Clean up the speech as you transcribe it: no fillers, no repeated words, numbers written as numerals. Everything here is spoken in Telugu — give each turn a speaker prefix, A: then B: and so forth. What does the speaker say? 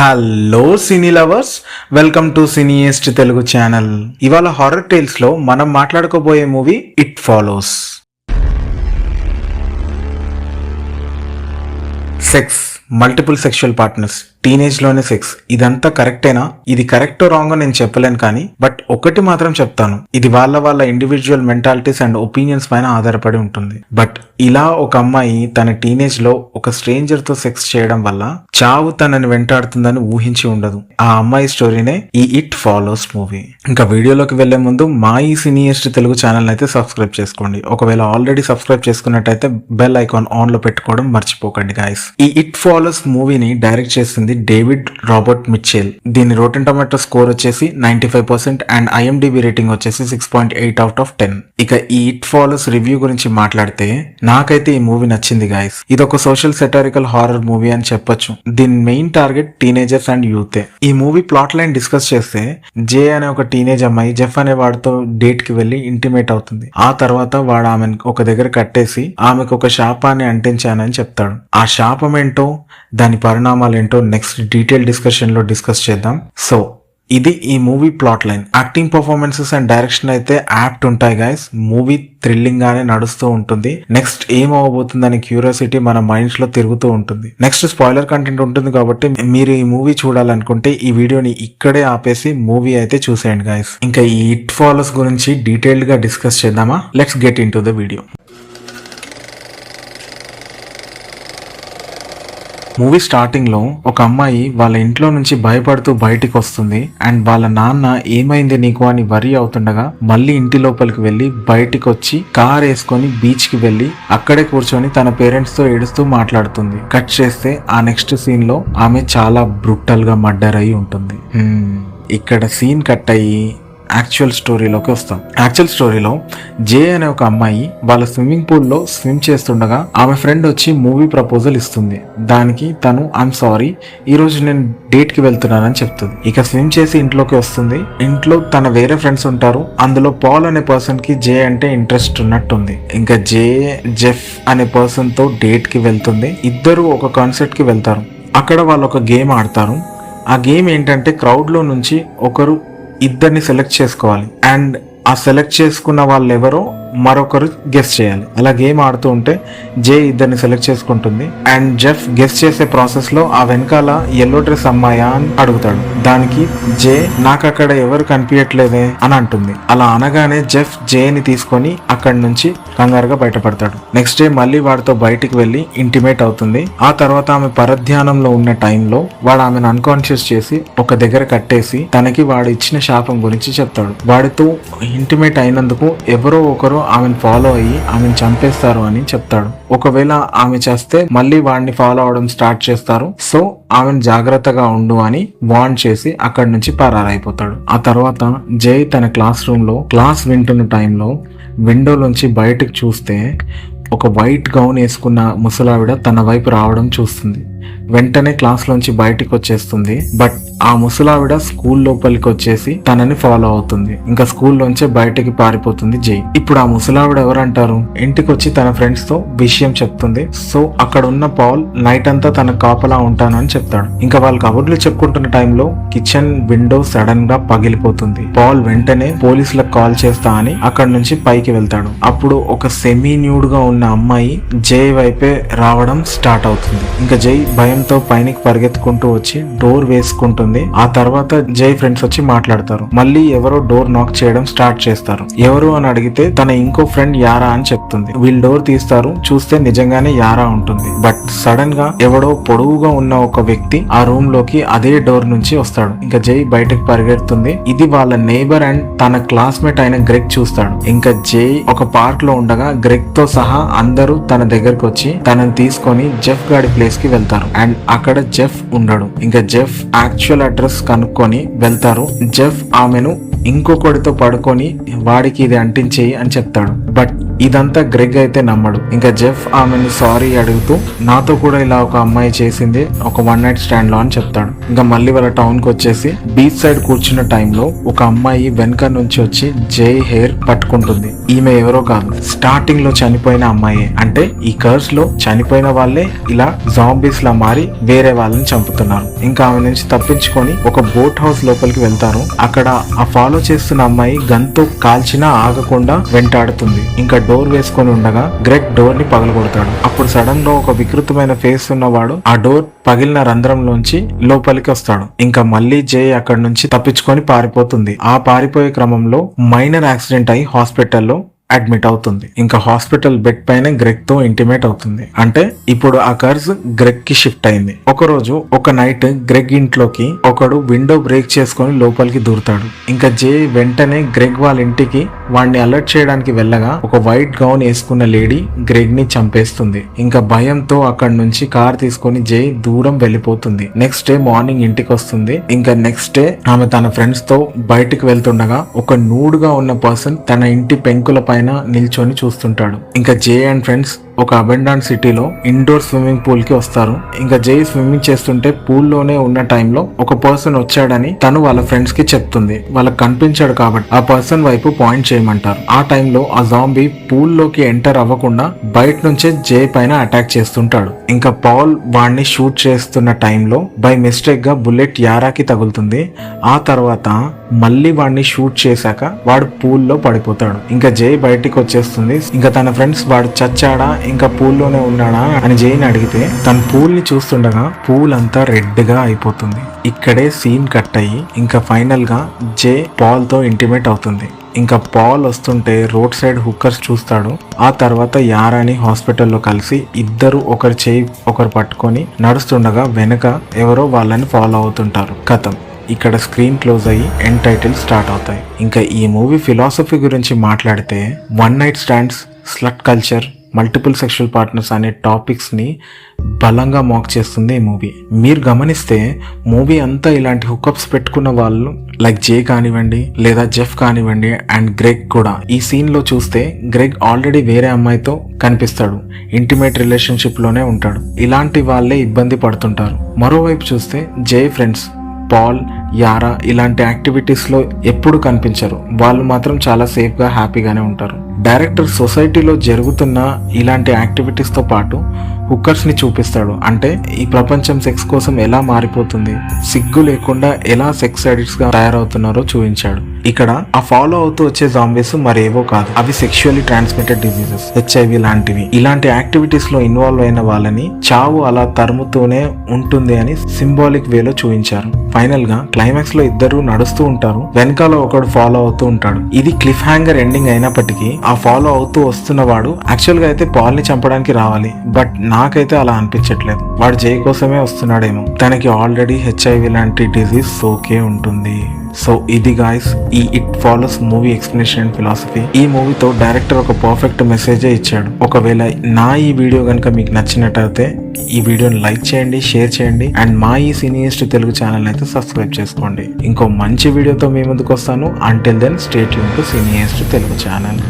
A: Hello cine lovers, welcome to సినీయెస్ట్ తెలుగు ఛానల్. ఇవాళ హారర్ టేల్స్ లో మనం మాట్లాడుకోబోయే movie it follows. Sex, multiple sexual partners, teenage లోనే సెక్స్, ఇదంతా కరెక్టేనా? ఇది కరెక్టో రాంగో నేను చెప్పలేను, కానీ బట్ ఒకటి మాత్రం చెప్తాను, ఇది వాళ్ళ ఇండివిజువల్ మెంటాలిటీస్ అండ్ ఒపీనియన్స్ పైన ఆధారపడి ఉంటుంది. బట్ ఇలా ఒక అమ్మాయి తన టీనేజ్ లో ఒక స్ట్రేంజర్ తో సెక్స్ చేయడం వల్ల చావు తనని వెంటాడుతుందని ఊహించి ఉండదు. ఆ అమ్మాయి స్టోరీనే ఈ ఇట్ ఫాలోస్ మూవీ. ఇంకా వీడియోలోకి వెళ్లే ముందు మా ఈ సినీయెస్ట్ తెలుగు ఛానల్ అయితే సబ్స్క్రైబ్ చేసుకోండి. ఒకవేళ ఆల్రెడీ సబ్స్క్రైబ్ చేసుకున్నట్టయితే బెల్ ఐకాన్ ఆన్ లో పెట్టుకోవడం మర్చిపోకండి గైస్. ఈ ఇట్ ఫాలోస్ మూవీని డైరెక్ట్ చేసింది డేవిడ్ రాబర్ట్ మిచెల్. దీని రోటెన్ టొమాటో స్కోర్ వచ్చేసి 95% అండ్ IMDb రేటింగ్ వచ్చేసి 6.8/10. ఇక ఈ ఇట్ ఫాలోస్ రివ్యూ గురించి మాట్లాడితే నాకైతే ఈ మూవీ నచ్చింది గైస్. ఇది ఒక సోషల్ సెటారికల్ హారర్ మూవీ అని చెప్పొచ్చు. దీని మెయిన్ టార్గెట్ టీనేజర్స్ అండ్ యూతే. ఈ మూవీ ప్లాట్ లైన్ డిస్కస్ చేస్తే జే అనే ఒక టీనేజ్ అమ్మాయి జెఫ్ అనే వాడితో డేట్ కి వెళ్లి ఇంటిమేట్ అవుతుంది. ఆ తర్వాత వాడు ఆమెను ఒక దగ్గర కట్టేసి ఆమెకు ఒక శాపాన్ని అంటించానని చెప్తాడు. ఆ శాపం ఏంటో, దాని పరిణామాలు ఏంటో నెక్స్ట్ డీటెయిల్ డిస్కషన్ లో డిస్కస్ చేద్దాం. సో ఇది ఈ movie plot line. Acting performances and direction అయితే యాప్ట్ ఉంటాయి గైస్. మూవీ థ్రిల్లింగ్ గానే నడుస్తూ ఉంటుంది. నెక్స్ట్ ఏం అవ్వబోతుందని క్యూరియాసిటీ మన మైండ్స్ లో తిరుగుతూ ఉంటుంది. నెక్స్ట్ స్పాయిలర్ కంటెంట్ ఉంటుంది కాబట్టి మీరు ఈ మూవీ చూడాలనుకుంటే ఈ వీడియోని ఇక్కడే ఆపేసి మూవీ అయితే చూసేయండి గైస్. ఇంకా ఈ ఇట్ ఫాలోస్ గురించి డీటెయిల్డ్ గా డిస్కస్ చేద్దామా? Let's get in to the video. Movie starting లో ఒక అమ్మాయి వాళ్ళ ఇంట్లో నుంచి భయపడుతూ బయటికి వస్తుంది అండ్ వాళ్ళ నాన్న ఏమైంది నీకు అని వరీ అవుతుండగా మళ్ళీ ఇంటి లోపలికి వెళ్లి బయటికి వచ్చి కార్ వేసుకొని బీచ్ కి వెళ్లి అక్కడే కూర్చొని తన పేరెంట్స్ తో ఏడుస్తూ మాట్లాడుతుంది. కట్ చేస్తే ఆ నెక్స్ట్ సీన్ లో ఆమె చాలా బ్రూటల్ గా మర్డర్ అయి ఉంటుంది. ఇక్కడ సీన్ కట్ అయ్యి యాక్చువల్ స్టోరీలోకి వస్తాం. యాక్చువల్ స్టోరీలో జే అనే ఒక అమ్మాయి వాళ్ళ స్విమ్మింగ్ పూల్ లో స్విమ్ చేస్తుండగా ఆమె ఫ్రెండ్ వచ్చి మూవీ ప్రపోజల్ ఇస్తుంది. దానికి తను ఐఎమ్ సారీ, ఈ రోజు నేను డేట్ కి వెళ్తున్నానని చెప్తుంది. ఇక స్విమ్ చేసి ఇంట్లోకి వస్తుంది. ఇంట్లో తన వేరే ఫ్రెండ్స్ ఉంటారు. అందులో పాల్ అనే పర్సన్ కి జే అంటే ఇంట్రెస్ట్ ఉన్నట్టుంది. ఇంకా జే జెఫ్ అనే పర్సన్ తో డేట్ కి వెళ్తుంది. ఇద్దరు ఒక కాన్సర్ట్ కి వెళ్తారు. అక్కడ వాళ్ళు ఒక గేమ్ ఆడతారు. ఆ గేమ్ ఏంటంటే క్రౌడ్ లో నుంచి ఒకరు ఇద్దరిని సెలెక్ట్ చేసుకోవాలి అండ్ ఆ సెలెక్ట్ చేసుకున్న వాళ్ళు ఎవరో మరొకరు గెస్ చేయాలి. అలా గేమ్ ఆడుతూ ఉంటే జే ఇద్దరిని సెలెక్ట్ చేసుకుంటుంది అండ్ జెఫ్ గెస్ చేసే ప్రాసెస్ లో ఆ వెనకాల ఎల్లో డ్రెస్ అమ్మాయా అని అడుగుతాడు. దానికి జే నాకు అక్కడ ఎవరు కనిపించట్లేదే అని అంటుంది. అలా అనగానే జెఫ్ జేని తీసుకొని అక్కడి నుంచి కంగారుగా బయటపడతాడు. నెక్స్ట్ డే మళ్ళీ వాడితో బయటికి వెళ్లి ఇంటిమేట్ అవుతుంది. ఆ తర్వాత ఆమె పరధ్యానంలో ఉన్న టైంలో వాడు ఆమెను అన్కాన్షియస్ చేసి ఒక దగ్గర కట్టేసి తనకి వాడు ఇచ్చిన శాపం గురించి చెప్తాడు. వాడితో ఇంటిమేట్ అయినందుకు ఎవరో ఒకరు ఆమెను ఫాలో అయ్యి ఆమెను చంపేస్తారు అని చెప్తాడు. ఒకవేళ ఆమె చేస్తే మళ్ళీ వాడిని ఫాలో అవడం స్టార్ట్ చేస్తారు. సో ఆమెను జాగ్రత్తగా ఉండు అని వార్న్ చేసి అక్కడి నుంచి పరారైపోతాడు. ఆ తర్వాత జై తన క్లాస్ రూమ్ లో క్లాస్ వింటున్న టైంలో విండోలోంచి బయటకు చూస్తే ఒక వైట్ గౌన్ వేసుకున్న ముసలావిడ తన వైపు రావడం చూస్తుంది. వెంటనే క్లాస్ లోంచి బయటికి వచ్చేస్తుంది. బట్ ఆ ముసలావిడ స్కూల్ లోపలికి వచ్చేసి తనని ఫాలో అవుతుంది. ఇంకా స్కూల్లోంచే బయటికి పారిపోతుంది జై. ఇప్పుడు ఆ ముసలావిడ ఎవరంటారు, ఇంటికి వచ్చి తన ఫ్రెండ్స్ తో విషయం చెప్తుంది. సో అక్కడ ఉన్న పాల్ నైట్ అంతా తన కాపలా ఉంటాను అని చెప్తాడు. ఇంకా వాళ్ళు కబుర్లు చెప్పుకుంటున్న టైంలో కిచెన్ విండో సడన్ గా పగిలిపోతుంది. పాల్ వెంటనే పోలీసులకు కాల్ చేస్తా అని అక్కడ నుంచి పైకి వెళ్తాడు. అప్పుడు ఒక సెమీ న్యూడ్ గా ఉన్న అమ్మాయి జై వైపే రావడం స్టార్ట్ అవుతుంది. ఇంకా జై భయంతో పైనకి పరిగెత్తుకుంటూ వచ్చి డోర్ వేసుకుంటుంది. ఆ తర్వాత జై ఫ్రెండ్స్ వచ్చి మాట్లాడతారు. మళ్ళీ ఎవరో డోర్ నాక్ చేయడం స్టార్ట్ చేస్తారు. ఎవరు అని అడిగితే తన ఇంకో ఫ్రెండ్ యారా అని చెప్తుంది. వీళ్ళు డోర్ తీస్తారు. చూస్తే నిజంగానే యారా ఉంటుంది. బట్ సడన్ గా ఎవడో పొడవుగా ఉన్న ఒక వ్యక్తి ఆ రూమ్ లోకి అదే డోర్ నుంచి వస్తాడు. ఇంకా జై బయటకు పరిగెడుతుంది. ఇది వాళ్ళ నేబర్ అండ్ తన క్లాస్మేట్ అయిన గ్రెగ్ చూస్తాడు. ఇంకా జై ఒక పార్క్ లో ఉండగా గ్రెగ్ తో సహా అందరూ తన దగ్గరకు వచ్చి తనని తీసుకొని జెఫ్ గాడి ప్లేస్ కి వెళ్తారు. అండ్ అక్కడ జెఫ్ ఉండడు. ఇంకా జెఫ్ యాక్చువల్ అడ్రస్ కనుక్కొని వెళ్తారు. జెఫ్ ఆమెను ఇంకొకడితో పడుకొని వాడికి ఇది అంటించేయి అని చెప్తాడు. బట్ ఇదంతా గ్రెగ్ అయితే నమ్మడు. ఇంకా జెఫ్ ఆమెను సారీ అడుగుతూ నాతో కూడా ఇలా ఒక అమ్మాయి చేసింది ఒక వన్ నైట్ స్టాండ్ లో అని చెప్తాడు. ఇంకా మళ్ళీ వాళ్ళ టౌన్ కి వచ్చేసి బీచ్ సైడ్ కూర్చున్న టైంలో ఒక అమ్మాయి వెనక నుంచి వచ్చి జై హెయిర్ పట్టుకుంటుంది. ఈమె ఎవరో కాదు, స్టార్టింగ్ లో చనిపోయిన అమ్మాయి. అంటే ఈ కర్స్ లో చనిపోయిన వాళ్ళే ఇలా జాంబీస్ లా మారి వేరే వాళ్ళని చంపుతున్నారు. ఇంకా ఆమె నుంచి తప్పించుకొని ఒక బోట్ హౌస్ లోపలికి వెళ్తారు. అక్కడ ఆ ఫాలో చేస్తున్న అమ్మాయి గన్ తో కాల్చినా ఆగకుండా వెంటాడుతుంది. ఇంకా డోర్ వేసుకొని ఉండగా గ్రెగ్ డోర్ ని పగలగొడతాడు. అప్పుడు సడన్ గా ఒక వికృతమైన ఫేస్ ఉన్నవాడు ఆ డోర్ పగిలిన రంధ్రంలోంచి లోపలికి వస్తాడు. ఇంకా మళ్ళీ జే అక్కడి నుంచి తప్పించుకొని పారిపోతుంది. ఆ పారిపోయే క్రమంలో మైనర్ యాక్సిడెంట్ అయి హాస్పిటల్లో అడ్మిట్ అవుతుంది. ఇంకా హాస్పిటల్ బెడ్ పైన గ్రెగ్ తో ఇంటిమేట్ అవుతుంది. అంటే ఇప్పుడు ఆ కర్జ్ గ్రెగ్ కి షిఫ్ట్ అయింది. ఒక రోజు ఒక నైట్ గ్రెగ్ ఇంట్లోకి ఒకడు విండో బ్రేక్ చేసుకొని లోపలికి దూరుతాడు. ఇంకా జే వెంటనే గ్రెగ్ వాళ్ళ ఇంటికి వాడిని అలర్ట్ చేయడానికి వెళ్ళగా ఒక వైట్ గౌన్ వేసుకున్న లేడీ గ్రెగ్ ని చంపేస్తుంది. ఇంకా భయంతో అక్కడి నుంచి కార్ తీసుకొని జే దూరం వెళ్ళిపోతుంది. నెక్స్ట్ డే మార్నింగ్ ఇంటికి వస్తుంది. ఇంకా నెక్స్ట్ డే ఆమె తన ఫ్రెండ్స్ తో బయటికి వెళ్తుండగా ఒక నూడుగా ఉన్న పర్సన్ తన ఇంటి పెంకుల పైన నిల్చొని చూస్తుంటాడు. ఇంకా జే అండ్ ఫ్రెండ్స్ ఒక అబెండాన్ సిటీలో ఇండోర్ స్విమ్మింగ్ పూల్ కి వస్తారు. ఇంకా జై స్విమ్మింగ్ చేస్తుంటే పూల్ లోనే ఉన్న టైంలో ఒక పర్సన్ వచ్చాడని తను వాళ్ళ ఫ్రెండ్స్ కి చెప్తుంది. వాళ్ళకి కనిపించాడు కాబట్టి ఆ పర్సన్ వైపు పాయింట్ చేయమంటారు. ఆ టైంలో ఆ జాంబీ పూల్ లోకి ఎంటర్ అవ్వకుండా బయట నుంచే జే పైన అటాక్ చేస్తుంటాడు. ఇంకా పాల్ వాడిని షూట్ చేస్తున్న టైంలో బై మిస్టేక్ గా బుల్లెట్ యారాకి తగులుతుంది. ఆ తర్వాత మళ్ళీ వాడిని షూట్ చేశాక వాడు పూల్ లో పడిపోతాడు. ఇంకా జై బయటికి వచ్చేస్తుంది. ఇంకా తన ఫ్రెండ్స్ వాడు చచ్చాడా ఇంకా పూల్లోనే ఉన్నాడా అని జైని అడిగితే తన పూల్ ని చూస్తుండగా పూల్ అంతా రెడ్ గా అయిపోతుంది. ఇక్కడే సీన్ కట్ అయ్యి ఇంకా ఫైనల్ గా జే పాల్ తో ఇంటిమేట్ అవుతుంది. ఇంకా పాల్ వస్తుంటే రోడ్ సైడ్ హుక్కర్స్ చూస్తాడు. ఆ తర్వాత యారాని హాస్పిటల్లో కలిసి ఇద్దరు ఒకరి చేయి ఒకరు పట్టుకొని నడుస్తుండగా వెనక ఎవరో వాళ్ళని ఫాలో అవుతుంటారు. కథం ఇక్కడ స్క్రీన్ క్లోజ్ అయ్యి ఎండ్ టైటిల్ స్టార్ట్ అవుతాయి. ఇంకా ఈ మూవీ ఫిలాసఫీ గురించి మాట్లాడితే one night stands, slut culture, multiple sexual partners అనే టాపిక్స్ ని బలంగా మాక్ చేస్తుంది ఈ మూవీ. మీరు గమనిస్తే మూవీ అంతా ఇలాంటి హుకప్స్ పెట్టుకున్న వాళ్ళు లైక్ జే కానివ్వండి లేదా జెఫ్ కానివ్వండి అండ్ గ్రెగ్ కూడా. ఈ సీన్ లో చూస్తే గ్రెగ్ ఆల్రెడీ వేరే అమ్మాయితో కనిపిస్తాడు, ఇంటిమేట్ రిలేషన్షిప్ లోనే ఉంటాడు. ఇలాంటి వాళ్ళే ఇబ్బంది పడుతుంటారు. మరోవైపు చూస్తే జే ఫ్రెండ్స్ పాల్, యారా ఇలాంటి యాక్టివిటీస్ లో ఎప్పుడు కనిపించరు. వాళ్ళు మాత్రం చాలా సేఫ్ గా హ్యాపీగానే ఉంటారు. డైరెక్టర్ సొసైటీలో జరుగుతున్న ఇలాంటి యాక్టివిటీస్ తో పాటు హుక్కర్స్ ని చూపిస్తాడు. అంటే ఈ ప్రపంచం సెక్స్ కోసం ఎలా మారిపోతుంది, సిగ్గు లేకుండా ఎలా సెక్స్ అడిక్ట్స్ గా తయారవుతున్నారో చూపించాడు. ఇక్కడ ఆ ఫాలో అవుతూ వచ్చే జాంబీస్ మరేవో కాదు, అవి సెక్షువల్లీ ట్రాన్స్మిటెడ్ డిసీజెస్, HIV లాంటివి. ఇలాంటి యాక్టివిటీస్ లో ఇన్వాల్వ్ అయిన వాళ్ళని చావు అలా తరుముతూనే ఉంటుంది అని సింబాలిక్ వేలో చూపించారు. ఫైనల్ గా క్లైమాక్స్ లో ఇద్దరు నడుస్తూ ఉంటారు, వెనకాల ఒకడు ఫాలో అవుతూ ఉంటాడు. ఇది క్లిఫ్ హ్యాంగర్ ఎండింగ్ అయినప్పటికీ ఆ ఫాలో అవుతూ వస్తున్న వాడు యాక్చువల్ గా అయితే పాల్ ని చంపడానికి రావాలి. బట్ నాకైతే అలా అనిపించట్లేదు. వాడు జై కోసమే వస్తున్నాడేమో. తనకి ఆల్రెడీ HIV లాంటి డిజీజ్ సోకే ఉంటుంది. సో ఇది గాయ్స్ ఈ it follows movie explanation and philosophy. ఈ మూవీతో డైరెక్టర్ ఒక పర్ఫెక్ట్ మెసేజే ఇచ్చాడు. ఒకవేళ నా ఈ వీడియో కనుక మీకు నచ్చినట్టయితే ఈ వీడియోని లైక్ చేయండి, షేర్ చేయండి అండ్ మా ఈ సినియస్ట్ తెలుగు ఛానల్ అయితే సబ్స్క్రైబ్ చేసుకోండి. ఇంకో మంచి వీడియోతో మీ ముందుకు వస్తాను. Until then stay tune to సినియస్ట్ తెలుగు ఛానల్.